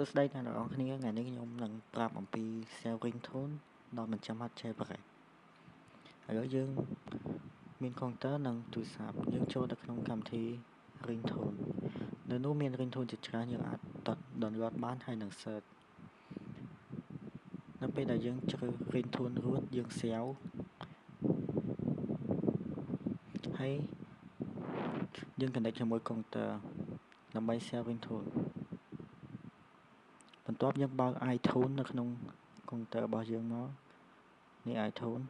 សួស្តីអ្នកនរគ្នាថ្ងៃនេះខ្ញុំនឹងប្រាប់អំពី Sell Ringtone ដោយមិនចាំបាច់ Jailbreak ឥឡូវយើងមានកុំព្យូទ័រនិងទូរស័ព្ទយើងចូលទៅក្នុងកម្មវិធី Ringtone នៅនោះមាន Ringtone ជាច្រើនយើងអាច download បានហើយនឹង search នៅពេលដែលយើងជ្រើស Ringtone រួចយើង Sell ហើយយើង connect ជាមួយកុំព្យូទ័រដើម្បី Sell Ringtone បន្ទាប់យើងបើក iTunes នៅក្នុងកុំព្យូទ័ររបស់យើងមកនេះ iTunes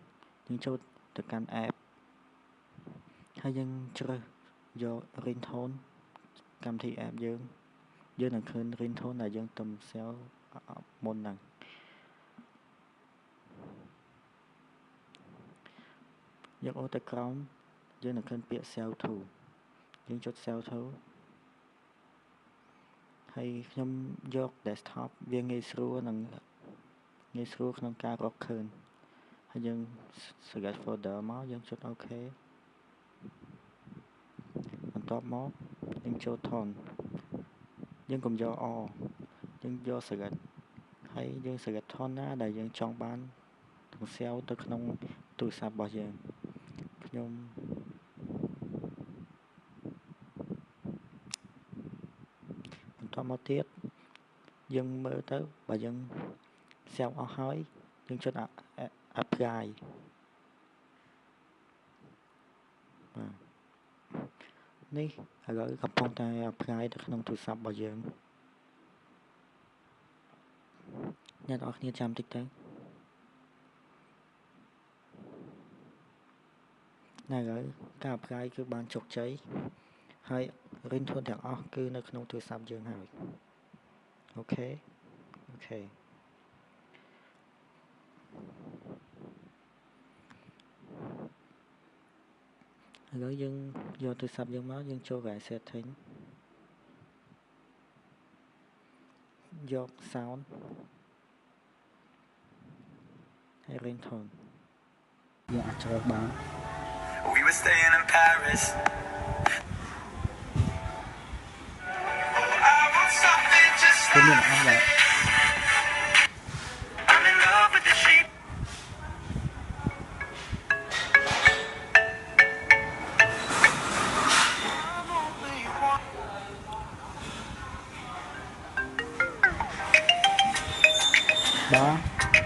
យើងចូលទៅកាន់ app ហើយយើងជ្រើសយក Ringtone កម្មវិធី app យើងនឹងឃើញ Ringtone ដែលយើងទំ sell មុនហ្នឹងយកអូទៅក្រោមយើងនឹងឃើញពាក្យ sell to យើងចុច sell to ហើយខ្ញុំយក desktop វាងាយស្រួលក្នុងការរកឃើញហើយយើង select folder មកយើងចុច OK បន្ទាប់មកយើងចូល tone យើងកុំយក O យើងយក select ហើយយើង select tone ណាដែលយើងចង់បានទៅ sell ទៅក្នុងទូរស័ព្ទរបស់យើងខ្ញុំបន្ទាប់មកទៀតយើងមើលទៅបើយើង sell អស់ហើយយើងចុច apply បាទនេះឥឡូវកំពុងតែ apply ទៅក្នុងទូរស័ព្ទរបស់យើងអ្នកនរគ្នាចាំតិចទៅណាឥឡូវការ apply គឺបានជោគជ័យហើយ Ringtone ទាំងអស់គឺនៅក្នុងទូរស័ព្ទយើងហើយអូខេឥឡូវយើងយកទូរស័ព្ទយើងមកយើងចូល setting យក sound ហើយ Ringtone យើងអាចជ្រើសបាន We were staying in Paris. I want something just គឺមានអស់បាទ I'm in love with the sheep. បាទ